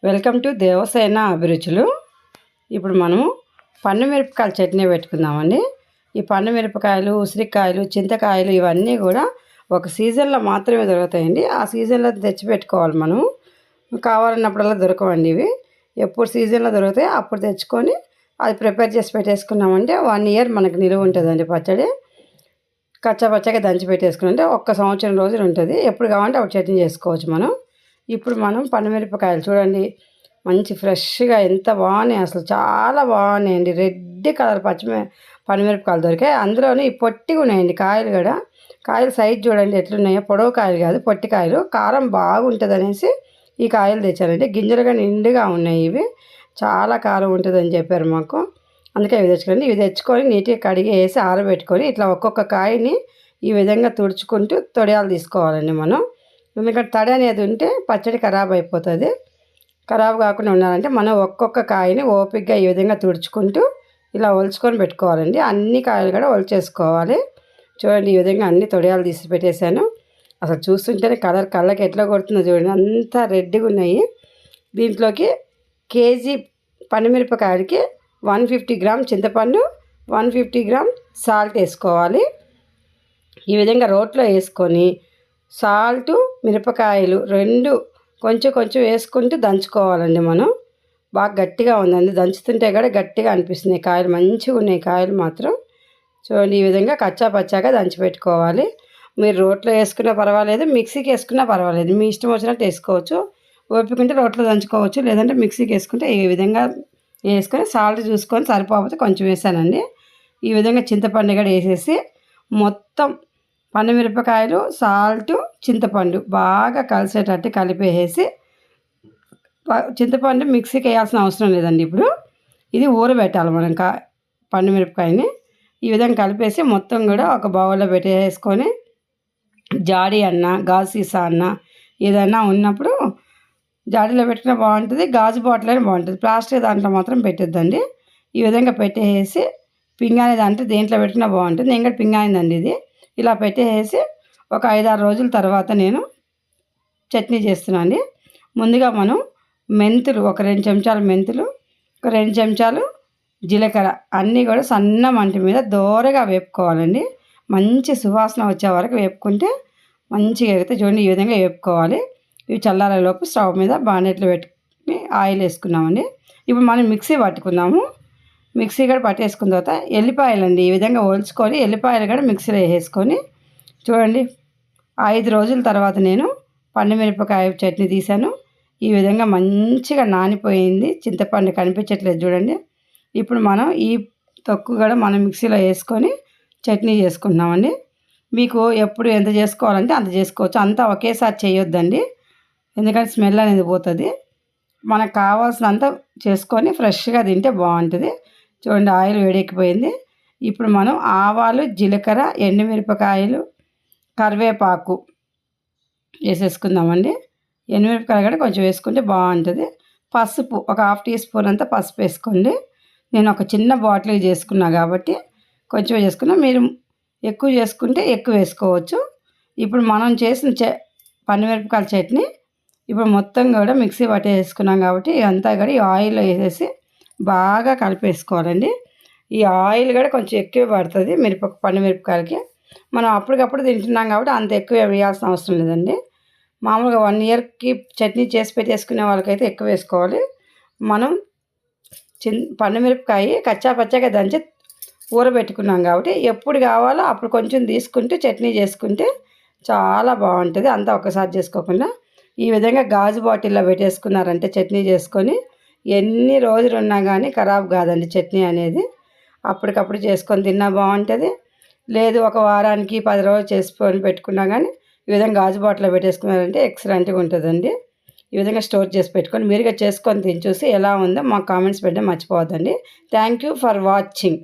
Welcome to Devasena అభిరుచులు. ఇప్పుడు మనము పండు మిరపకాయల చట్నీ పెట్టుకుందామండి. ఈ పండు మిరపకాయలు, ఉసిరికాయలు, చింతకాయలు ఇవన్నీ కూడా ఒక సీజన్లో మాత్రమే దొరుకుతాయండి. ఆ సీజన్లో తెచ్చి పెట్టుకోవాలి. మనం కావాలన్నప్పుడల్లా దొరకవండి ఇవి. ఎప్పుడు సీజన్లో దొరుకుతాయి అప్పుడు తెచ్చుకొని అది ప్రిపేర్ చేసి పెట్టేసుకున్నామంటే 1 ఇయర్ మనకు నిలువ ఉంటుందండి. పచ్చడి కచ్చపచ్చగా దంచి పెట్టేసుకుంటే 1 సంవత్సరం రోజులు ఉంటుంది. ఎప్పుడు కావాలంటే అప్పుడు చట్నీ చేసుకోవచ్చు మనం. ఇప్పుడు మనం పండుమిరపకాయలు చూడండి, మంచి ఫ్రెష్గా ఎంత బాగున్నాయి, అసలు చాలా బాగున్నాయండి. రెడ్ కలర్ పండుమిరపకాయలు దొరికాయి. అందులోని పొట్టిగా ఉన్నాయండి కాయలు కూడా. కాయలు సైజు చూడండి ఎట్లున్నాయో, పొడవు కాయలు కాదు పొట్టి కాయలు. కారం బాగుంటుంది అనేసి ఈ కాయలు తెచ్చానండి. గింజలుగా నిండుగా ఉన్నాయి. ఇవి చాలా కారం ఉంటుందని చెప్పారు మాకు, అందుకే ఇవి తెచ్చుకోండి. ఇవి తెచ్చుకొని నీట్గా కడిగి వేసి ఆరబెట్టుకొని ఇట్లా ఒక్కొక్క కాయని ఈ విధంగా తుడుచుకుంటూ తొడియాలు తీసుకోవాలండి మనం. ఎందుకంటే తడి అనేది ఉంటే పచ్చడి ఖరాబ్ అయిపోతుంది. ఖరాబ్ కాకుండా ఉండాలంటే మనం ఒక్కొక్క కాయని ఓపికగా ఈ విధంగా తుడుచుకుంటూ ఇలా ఒలుచుకొని పెట్టుకోవాలండి. అన్ని కాయలు కూడా ఒలిచేసుకోవాలి. చూడండి, ఈ విధంగా అన్ని తొడియాలు తీసి పెట్టేశాను. అసలు చూస్తుంటేనే కళ్ళకి ఎట్లా కొడుతుందో చూడండి, అంతా రెడ్గా ఉన్నాయి. దీంట్లోకి కేజీ పండుమిరపకాయలకి 150 గ్రామ్ చింతపండు, 150 గ్రామ్ సాల్ట్ వేసుకోవాలి. ఈ విధంగా రోట్లో వేసుకొని సాల్టు మిరపకాయలు రెండు కొంచెం కొంచెం వేసుకుంటూ దంచుకోవాలండి. మనం బాగా గట్టిగా ఉందండి, దంచుతుంటే కూడా గట్టిగా అనిపిస్తున్నాయి. కాయలు మంచిగా ఉన్నాయి. కాయలు మాత్రం చూడండి, ఈ విధంగా కచ్చా పచ్చాగా దంచి పెట్టుకోవాలి. మీరు రోట్లో వేసుకున్నా పర్వాలేదు, మిక్సీకి వేసుకున్నా పర్వాలేదు, మీ ఇష్టం వచ్చినట్టు వేసుకోవచ్చు. ఓపికంటే రోట్లో దంచుకోవచ్చు, లేదంటే మిక్సీకి వేసుకుంటే ఈ విధంగా వేసుకొని సాల్ట్ చూసుకొని సరిపోతే కొంచెం వేసానండి. ఈ విధంగా చింతపండు కూడా వేసేసి మొత్తం పండుమిరపకాయలు, సాల్టు, చింతపండు బాగా కలిసేటట్టు కలిపేసి, చింతపండు మిక్సీకి వేయాల్సిన అవసరం లేదండి. ఇప్పుడు ఇది ఊరబెట్టాలి మనం పండుమిరపకాయని. ఈ విధంగా కలిపేసి మొత్తం కూడా ఒక బౌల్లో పెట్టేసుకొని, జాడీ అన్న గాజు సీసా అన్న ఏదైనా ఉన్నప్పుడు జాడీలో పెట్టినా బాగుంటుంది, గాజు బాటిల్ అయినా బాగుంటుంది. ప్లాస్టిక్ దాంట్లో మాత్రం పెట్టొద్దండి. ఈ విధంగా పెట్టేసి పింగాణి దాంట్లో దేంట్లో పెట్టినా బాగుంటుంది. నేను కూడా పింగాణిదండి ఇది. ఇలా పెట్టేసి ఒక 5-6 రోజుల తర్వాత నేను చట్నీ చేస్తున్నాను. ముందుగా మనం మెంతులు ఒక 2 చెంచాలు మెంతులు, ఒక 2 చెంచాలు జీలకర్ర అన్నీ కూడా సన్న మంట మీద దోరగా వేపుకోవాలండి. మంచి సువాసన వచ్చే వరకు వేపుకుంటే మంచిగా ఎగితే చూడండి, ఈ విధంగా వేపుకోవాలి. ఇవి చల్లారేలోపు స్టవ్ మీద బాండెట్లో పెట్టుకుని ఆయిల్ వేసుకున్నామండి. ఇప్పుడు మనం మిక్సీ పట్టుకుందాము. మిక్సీ కూడా పట్టేసుకున్న తర్వాత ఎల్లిపాయలండి ఈ విధంగా ఒలుచుకొని ఎల్లిపాయలు కూడా మిక్సీలో వేసుకొని చూడండి, 5 రోజుల తర్వాత నేను పండుమిరపకాయ చట్నీ తీసాను. ఈ విధంగా మంచిగా నానిపోయింది. చింతపండు కనిపించట్లేదు చూడండి. ఇప్పుడు మనం ఈ తొక్కు కూడా మనం మిక్సీలో వేసుకొని చట్నీ చేసుకుంటున్నామండి. మీకు ఎప్పుడు ఎంత చేసుకోవాలంటే అంత చేసుకోవచ్చు, అంతా ఒకేసారి చేయొద్దండి, ఎందుకంటే స్మెల్ అనేది పోతుంది. మనకు కావాల్సినంత చేసుకొని ఫ్రెష్గా తింటే బాగుంటుంది. చూడండి, ఆయిల్ వేడెక్కిపోయింది. ఇప్పుడు మనం ఆవాలు, జీలకర్ర, ఎండుమిరపకాయలు, కరివేపాకు వేసేసుకుందామండి. ఎండుమిరపకాయలు కూడా కొంచెం వేసుకుంటే బాగుంటుంది. పసుపు ఒక 1/2 టీ స్పూన్ అంతా పసుపు వేసుకోండి. నేను ఒక చిన్న బాటిల్ చేసుకున్నా కాబట్టి కొంచెం వేసుకున్నా, మీరు ఎక్కువ చేసుకుంటే ఎక్కువ వేసుకోవచ్చు. ఇప్పుడు మనం చేసిన పండుమిరపకాయల చట్నీ ఇప్పుడు మొత్తం కూడా మిక్సీ పట్టేసుకున్నాం కాబట్టి ఇదంతా కూడా ఈ ఆయిల్లో వేసేసి బాగా కలిపేసుకోవాలండి. ఈ ఆయిల్ కూడా కొంచెం ఎక్కువ పడుతుంది పండుమిరపకాయలకి. మనం అప్పటికప్పుడు తింటున్నాం కాబట్టి అంత ఎక్కువ వేయాల్సిన అవసరం లేదండి. మామూలుగా 1 ఇయర్కి చట్నీ చేసి పెట్టేసుకునే వాళ్ళకైతే ఎక్కువ వేసుకోవాలి. మనం పండుమిరపకాయ కచ్చా పచ్చగా దంచి ఊరబెట్టుకున్నాం కాబట్టి ఎప్పుడు కావాలో అప్పుడు కొంచెం తీసుకుంటూ చట్నీ చేసుకుంటే చాలా బాగుంటుంది. అంతా ఒకసారి చేసుకోకుండా ఈ విధంగా గాజు బాటిల్లో పెట్టేసుకున్నారంటే చట్నీ చేసుకొని ఎన్ని రోజులు ఉన్నా కానీ ఖరాబ్ కాదండి చట్నీ అనేది. అప్పటికప్పుడు చేసుకొని తిన్నా బాగుంటుంది, లేదు ఒక వారానికి 10 రోజులు చేసుకొని పెట్టుకున్నా కానీ ఈ విధంగా గాజు బాటిల్లో పెట్టేసుకున్నారంటే ఎక్సలెంట్గా ఉంటుందండి. ఈ విధంగా స్టోర్ చేసి పెట్టుకొని మీరుగా చేసుకొని తిని చూసి ఎలా ఉందో మాకు కామెంట్స్ పెట్టడం మర్చిపోవద్దండి. Thank you for watching.